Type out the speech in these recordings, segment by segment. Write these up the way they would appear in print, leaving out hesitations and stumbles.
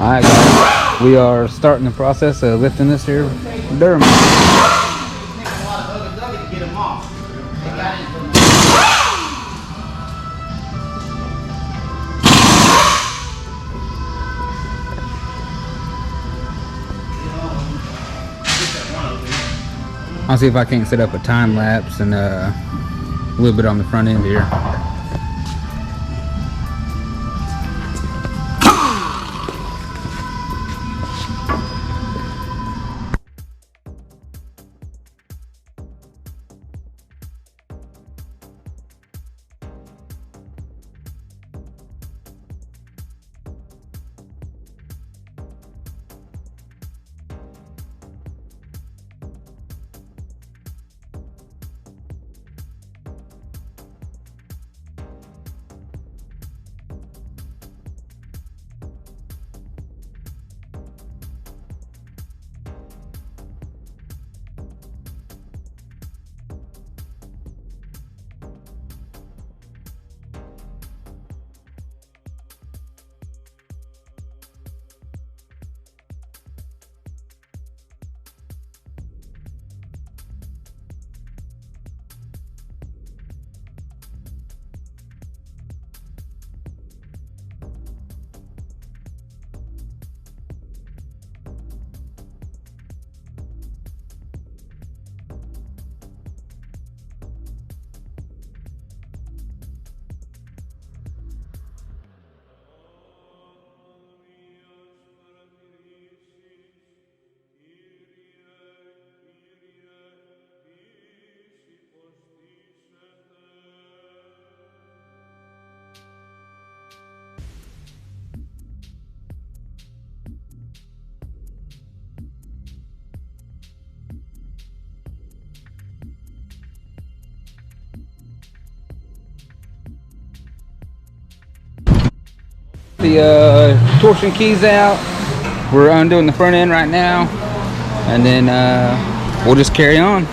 Alright guys, we are starting the process of lifting this here duramax. I'll see if I can't set up a time lapse and a little bit on the front end here. The torsion keys out. We're undoing the front end right now, and then we'll just carry on.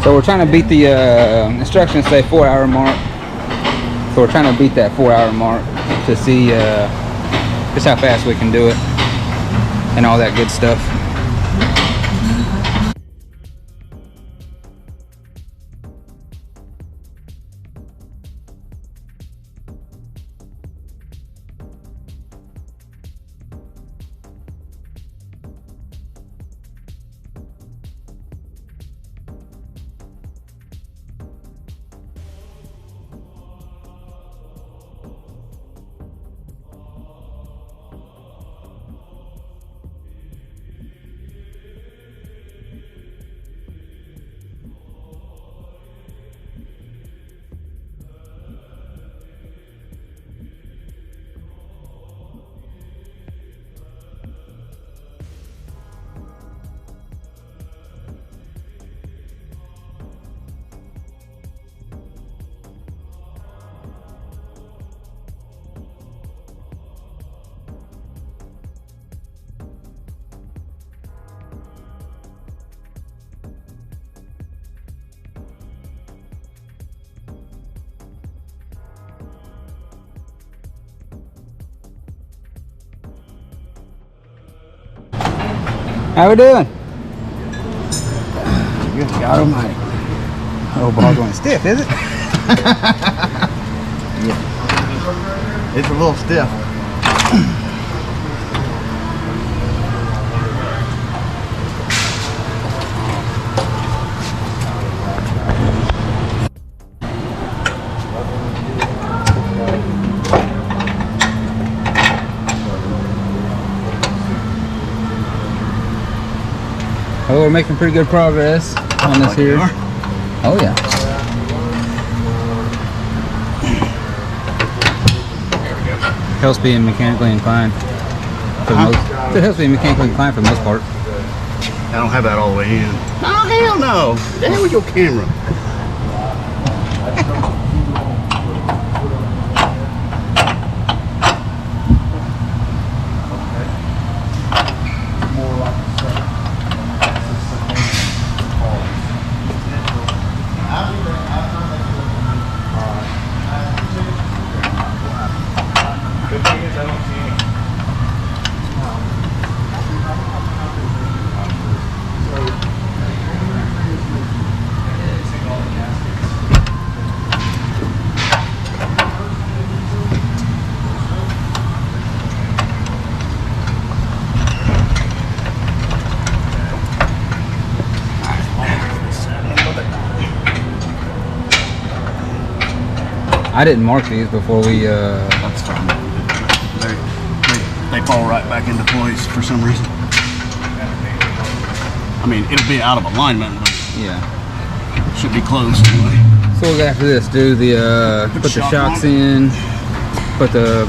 So we're trying to beat the instructions say 4-hour mark. So we're trying to beat that 4-hour mark to see just how fast we can do it and all that good stuff. How we doing? Good God Almighty. Oh, ball joint stiff, is it? Yeah. It's a little stiff. Oh, we're making pretty good progress on this here. Oh yeah. Helps being mechanically inclined for the most. It helps being mechanically inclined for the most part. I don't have that all the way in. Oh hell no! The hell with your camera. I didn't mark these before we. That's fine. They fall right back into place for some reason. I mean, it'll be out of alignment, but Yeah. it should be close anyway. So we'll go after this. Do the put the shocks in, put the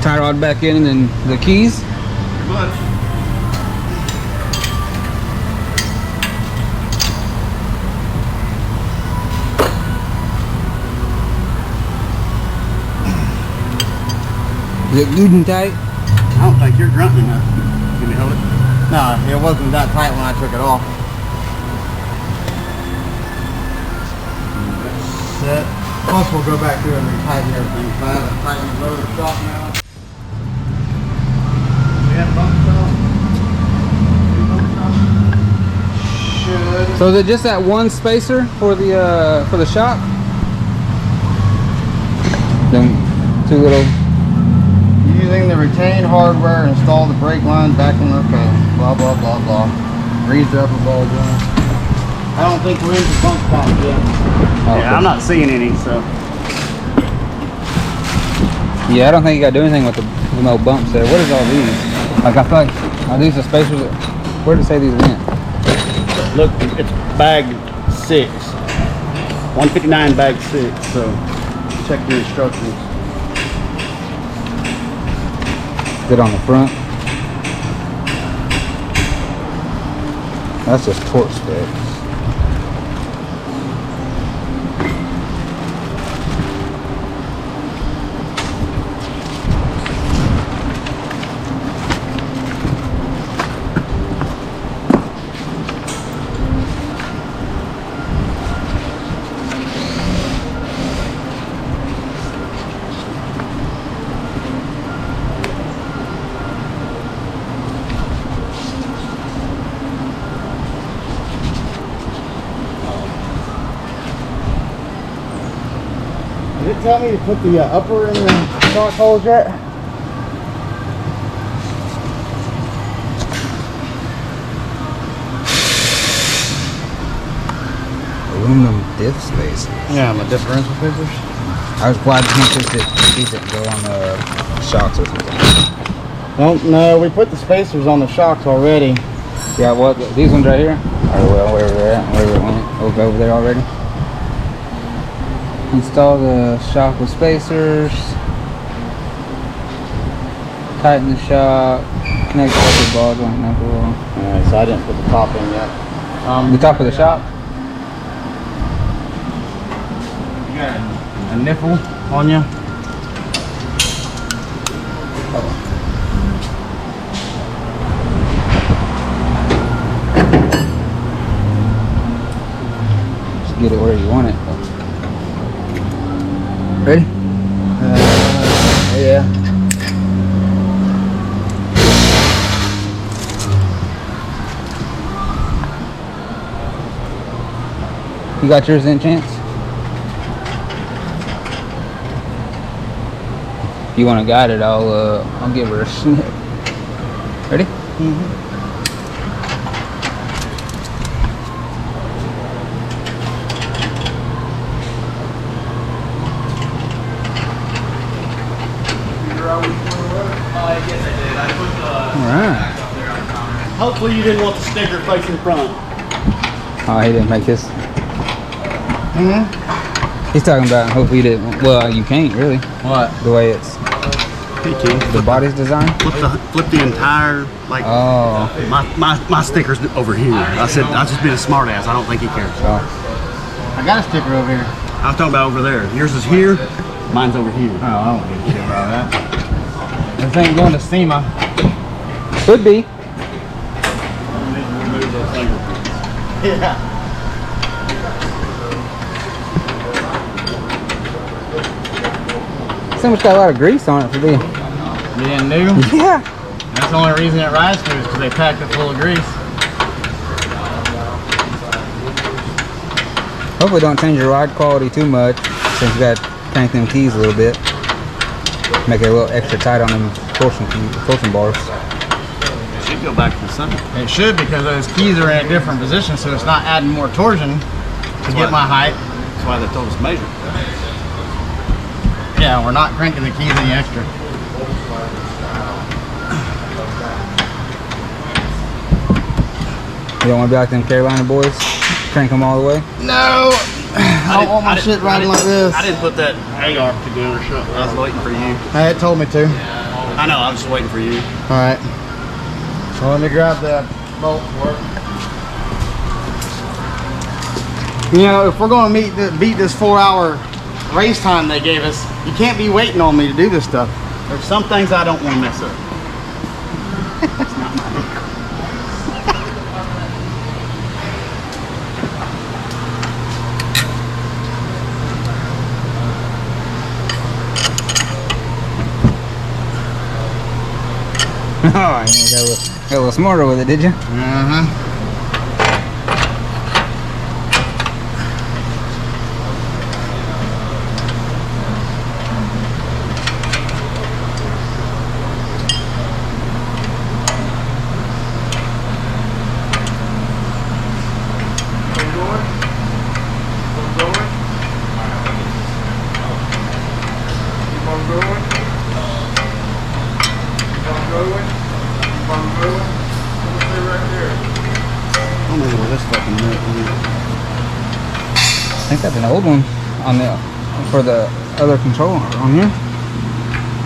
tie rod back in, and then the keys. Pretty much. Is it good and tight? I don't think you're grunting enough. Can you hold it? No, it wasn't that tight when I took it off. Set. Plus we'll go back through and retighten everything. So I haven't tightened the motor shop now. We have bump stop. Should. So is it just that one spacer for the shock? Then two little. Using the retained hardware, install the brake line back in the blah blah blah blah. Reads up a ball joint. I don't think we're into bump stops yet. Oh, Yeah, I'm not seeing any, so. Yeah, I don't think you got to do anything with the no bumps there. What is all these? Like I feel like are these the spacers? Where did it say these went? Look, it's bag 6. 159 bag 6. So check your instructions. Good on the front. That's just torque specs. Did it tell me to put the upper in the shock holes yet? Aluminum diff space. Yeah, my differential fixers. I was glad you can't fix it, keep it, and go on the shocks or something. No, we put the spacers on the shocks already. Yeah, what? These ones right here? Or well, wherever they're at, wherever it went. Over there already. Install the shock with spacers. Tighten the shock. Connect the upper ball joint knuckle. Alright, so I didn't put the top in yet. The top of the shock? You got a nipple on you? Just get it where you want it. Ready? Yeah. You got yours in, Chance? If you want to guide it, I'll give her a snip. Ready? Mm-hmm. Alright. Hopefully you didn't want the sticker facing front. Oh, he didn't make this. Mm-hmm. He's talking about hopefully you didn't. Well, you can't really. What? The way it's. He can. The body's designed? Flip the entire, like, Oh. my sticker's over here. I said, I'll just be a smart ass. I don't think he cares. Oh. I got a sticker over here. I was talking about over there. Yours is here, mine's over here. Oh, I don't give a shit about that. This ain't going to SEMA. Could be. Yeah. Someone's got a lot of grease on it for being. You didn't do? Yeah. That's the only reason it rides through is because they packed it full of grease. Hopefully don't change your ride quality too much since you got to crank them keys a little bit. Make it a little extra tight on them torsion bars. It should go back to the center. It should, because those keys are in a different position, so it's not adding more torsion to get my height. That's why they told us measure. Yeah, we're not cranking the keys any extra. You don't want to be like them Carolina boys? Crank them all the way? No! I don't want my shit riding like this. I didn't put that A-arc together. I was waiting for you. Hey, it told me to. I know, I was just waiting for you. Alright. So let me grab that bolt for it. You know, if we're going to beat this 4-hour race time they gave us, you can't be waiting on me to do this stuff. There's some things I don't want to mess up. It's not my vehicle. Oh, you got a little smarter with it, did you? Uh-huh. I think that's an old one on for the other control on here.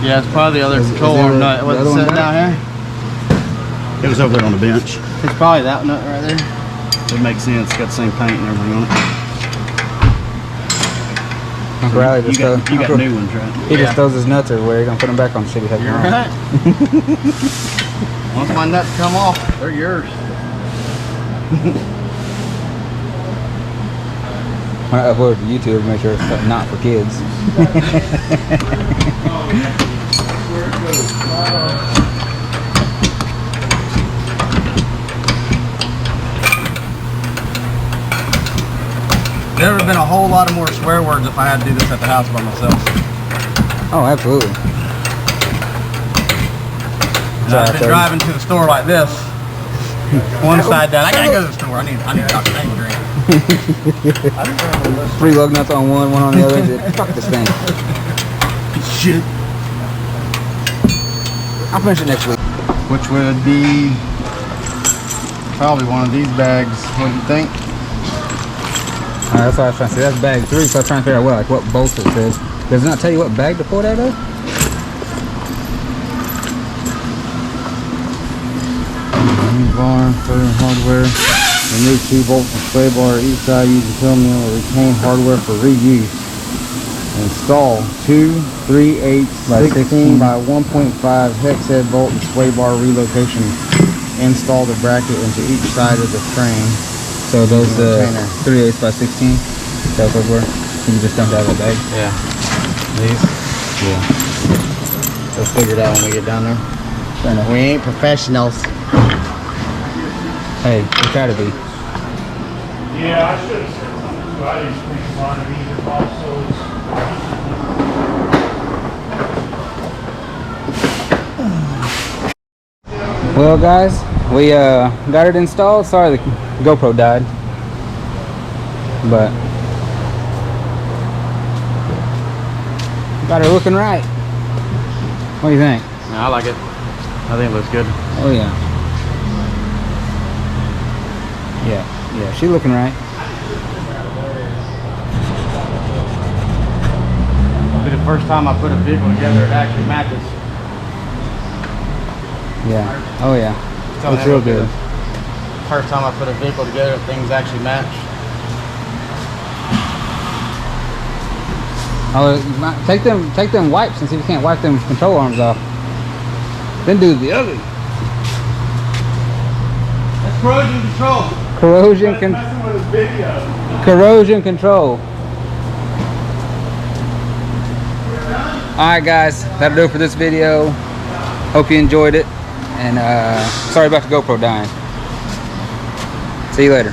Yeah, it's probably the other Is control there arm the nut. What's other one sitting back? down here? It was over there on the bench. It's probably that nut right there. It makes sense. It's got the same paint and everything on it. Uncle Riley You just got Uncle- new ones, right? He just Yeah. throws his nuts everywhere. He's gonna put them back on shitty head. You're right. Once my nuts come off, they're yours. When I upload to YouTube, make sure it's not for kids. There would have been a whole lot of more swear words if I had to do this at the house by myself. Oh, absolutely. I've been driving to the store like this. One side down. I gotta go to the store. I need to drink. 3 lug nuts on one on the other. Fuck this thing. Shit. I'll finish it next week. Which would be probably one of these bags. What do you think? That's what I was trying to say. That's bag 3, so I was trying to figure out what bolts it says. Does it not tell you what bag to pull it out of? Barn, further hardware. Remove 2 bolts and sway bar each side using fill mill or retain hardware for reuse. Install 2 3/8 by 16 by 1.5 hex head bolt and sway bar relocation. Install the bracket into each side of the frame. So those 3/8 by 16. That's what we're. You just dumped out of the bag. Yeah. These? Yeah. We'll figure it out when we get down there. Fair enough. We ain't professionals. Hey, we try to be. Yeah, I should have said something. I just think a lot of these also Well, guys, we got it installed. Sorry the GoPro died, but got her looking right. What do you think? Yeah, I like it. I think it looks good. Oh yeah. Yeah, she's looking right. It'll be the first time I put a vehicle together that actually matches. Yeah. Oh yeah. Tell me Looks real it'll be good. the First time I put a vehicle together, things actually match. Oh, take them wipes and see if you can't wipe them control arms off. Then do the other. That's corrosion control. messing with his video. Corrosion control. Alright guys, that'll do it for this video. Hope you enjoyed it. And sorry about the GoPro dying. See you later.